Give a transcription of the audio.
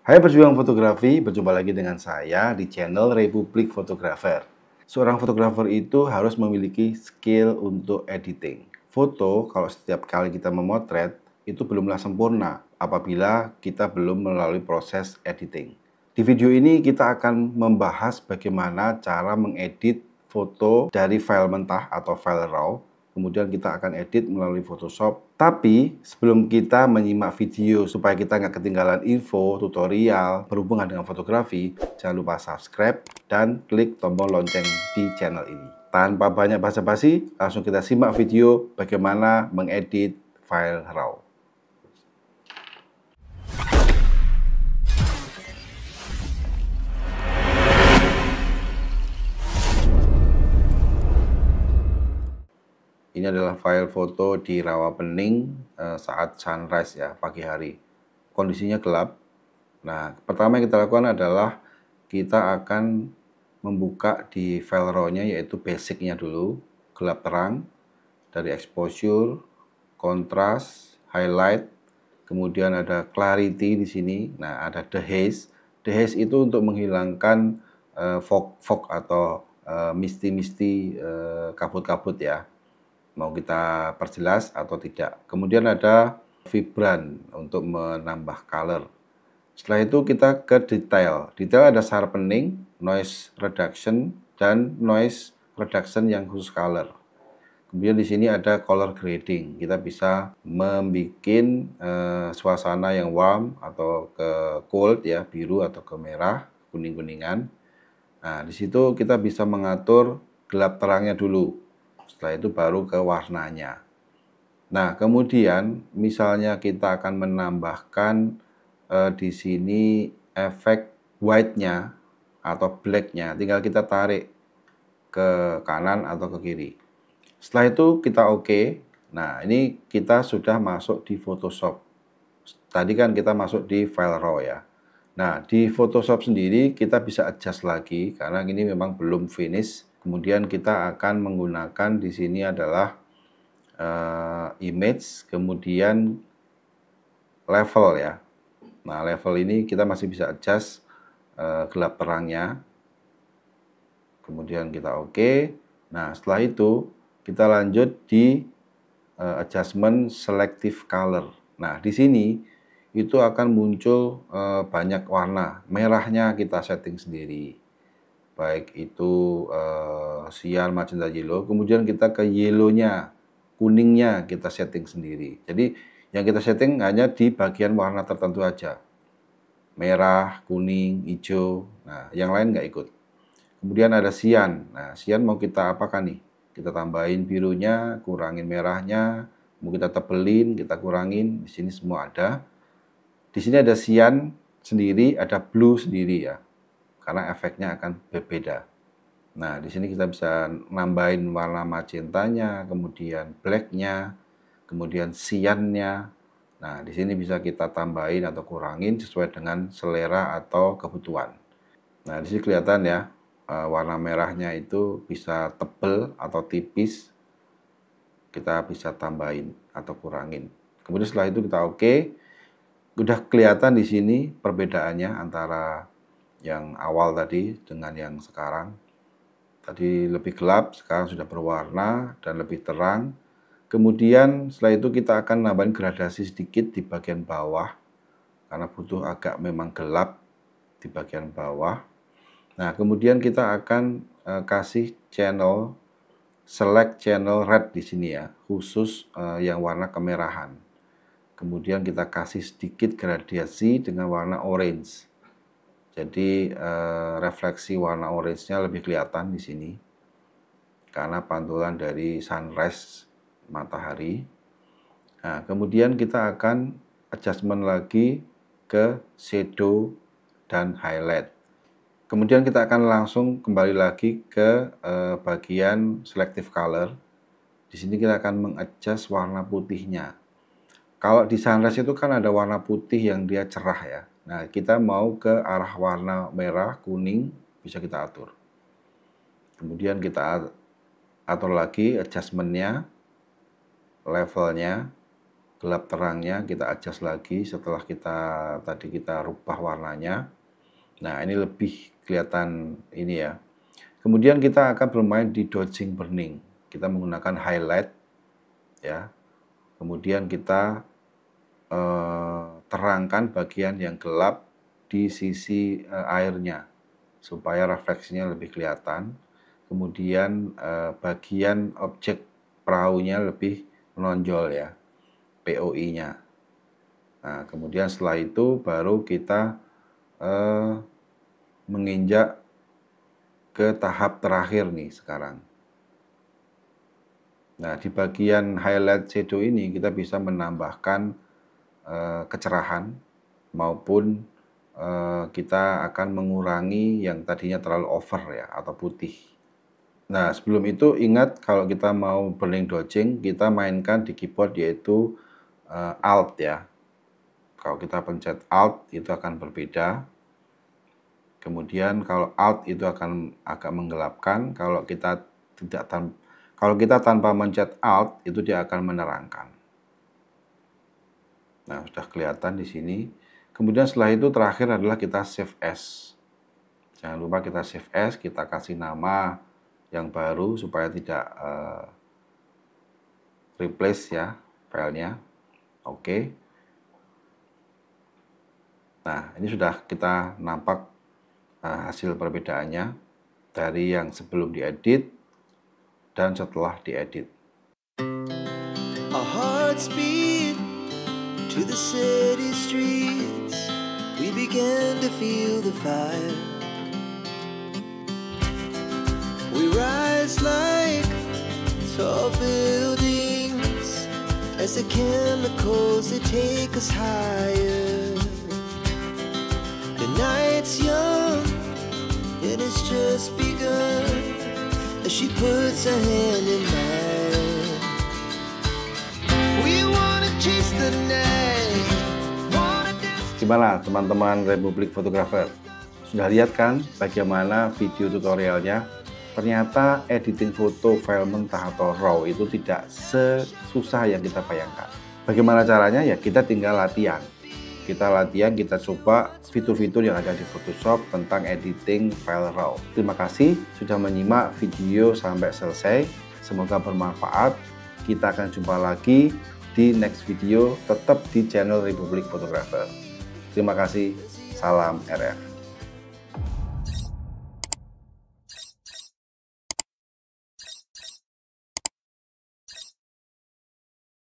Hai pejuang fotografi, berjumpa lagi dengan saya di channel Republik Fotografer. Seorang fotografer itu harus memiliki skill untuk editing. Foto, kalau setiap kali kita memotret, itu belumlah sempurna apabila kita belum melalui proses editing. Di video ini kita akan membahas bagaimana cara mengedit foto dari file mentah atau file RAW. Kemudian kita akan edit melalui Photoshop. Tapi sebelum kita menyimak video supaya kita nggak ketinggalan info, tutorial berhubungan dengan fotografi, jangan lupa subscribe dan klik tombol lonceng di channel ini. Tanpa banyak basa-basi, langsung kita simak video bagaimana mengedit file RAW. Ini adalah file foto di Rawapening saat sunrise ya, pagi hari. Kondisinya gelap. Nah, pertama yang kita lakukan adalah kita akan membuka di file RAW-nya, yaitu basic-nya dulu, gelap terang, dari exposure, kontras, highlight, kemudian ada clarity di sini. Nah, ada dehaze. Dehaze itu untuk menghilangkan fog atau misty kabut-kabut ya. Mau kita perjelas atau tidak. Kemudian ada vibrant untuk menambah color. Setelah itu kita ke detail. Detail ada sharpening, noise reduction, dan noise reduction yang khusus color. Kemudian di sini ada color grading. Kita bisa membuat suasana yang warm atau ke cold ya, biru atau ke merah, kuning-kuningan. Nah, di situ kita bisa mengatur gelap terangnya dulu. Setelah itu baru ke warnanya. Nah, kemudian misalnya kita akan menambahkan di sini efek white-nya atau black-nya, tinggal kita tarik ke kanan atau ke kiri. Setelah itu kita oke. Nah, ini kita sudah masuk di Photoshop. Tadi kan kita masuk di file RAW ya. Nah, di Photoshop sendiri kita bisa adjust lagi karena ini memang belum finish. Kemudian kita akan menggunakan di sini adalah image, kemudian level ya. Nah, level ini kita masih bisa adjust gelap terangnya. Kemudian kita oke. Nah, setelah itu kita lanjut di adjustment selective color. Nah, di sini itu akan muncul banyak warna. Merahnya kita setting sendiri. Baik itu cyan, magenta, yellow. Kemudian kita ke yellow-nya, kuningnya kita setting sendiri. Jadi yang kita setting hanya di bagian warna tertentu aja. Merah, kuning, hijau. Nah, yang lain nggak ikut. Kemudian ada cyan. Nah, cyan mau kita apakan nih? Kita tambahin birunya, kurangin merahnya, mau kita tebelin, kita kurangin. Di sini semua ada. Di sini ada cyan sendiri, ada blue sendiri ya. Karena efeknya akan berbeda. Nah, di sini kita bisa nambahin warna magentanya, kemudian black-nya, kemudian cyan-nya. Nah, di sini bisa kita tambahin atau kurangin sesuai dengan selera atau kebutuhan. Nah, di sini kelihatan ya, warna merahnya itu bisa tebal atau tipis. Kita bisa tambahin atau kurangin. Kemudian setelah itu kita oke. Udah kelihatan di sini perbedaannya antara yang awal tadi dengan yang sekarang. Tadi lebih gelap, sekarang sudah berwarna dan lebih terang. Kemudian setelah itu kita akan nambahin gradasi sedikit di bagian bawah karena butuh agak memang gelap di bagian bawah. Nah, kemudian kita akan kasih channel, select channel red di sini ya, khusus yang warna kemerahan. Kemudian kita kasih sedikit gradasi dengan warna orange. Jadi refleksi warna orange-nya lebih kelihatan di sini karena pantulan dari sunrise matahari. Nah, kemudian kita akan adjustment lagi ke shadow dan highlight. Kemudian kita akan langsung kembali lagi ke bagian selective color. Di sini kita akan mengadjust warna putihnya. Kalau di sunrise itu kan ada warna putih yang dia cerah ya. Nah, kita mau ke arah warna merah, kuning, bisa kita atur. Kemudian kita atur lagi adjustment-nya, levelnya. gelap terangnya kita adjust lagi setelah kita rubah warnanya. Nah, ini lebih kelihatan ini ya. Kemudian kita akan bermain di dodging burning. Kita menggunakan highlight ya. Kemudian kita terangkan bagian yang gelap di sisi airnya supaya refleksinya lebih kelihatan. Kemudian bagian objek perahunya lebih menonjol ya, POI-nya. Nah, kemudian setelah itu baru kita menginjak ke tahap terakhir nih sekarang. Nah, di bagian highlight shadow ini kita bisa menambahkan kecerahan maupun kita akan mengurangi yang tadinya terlalu over ya atau putih. Nah, sebelum itu ingat kalau kita mau burning dodging, kita mainkan di keyboard yaitu Alt ya. Kalau kita pencet Alt itu akan berbeda. Kemudian kalau Alt itu akan agak menggelapkan, kalau kita tanpa mencet Alt itu dia akan menerangkan. Nah, sudah kelihatan di sini. Kemudian setelah itu terakhir adalah kita save as. Jangan lupa kita save as, kita kasih nama yang baru supaya tidak replace ya filenya. Oke. Nah, ini sudah kita nampak hasil perbedaannya dari yang sebelum diedit dan setelah diedit. Our hearts beat to the city streets. We began to feel the fire. We rise like tall buildings as the chemicals they take us higher. The night's young and it's just begun as she puts her hand in mine. We wanna chase the night. Gimana teman-teman Republik Fotografer? Sudah lihat kan bagaimana video tutorialnya? Ternyata editing foto file mentah atau RAW itu tidak sesusah yang kita bayangkan. Bagaimana caranya? Ya kita tinggal latihan. Kita latihan, kita coba fitur-fitur yang ada di Photoshop tentang editing file RAW. Terima kasih sudah menyimak video sampai selesai. Semoga bermanfaat. Kita akan jumpa lagi di next video, tetap di channel Republik Fotografer. Terima kasih. Salam RF.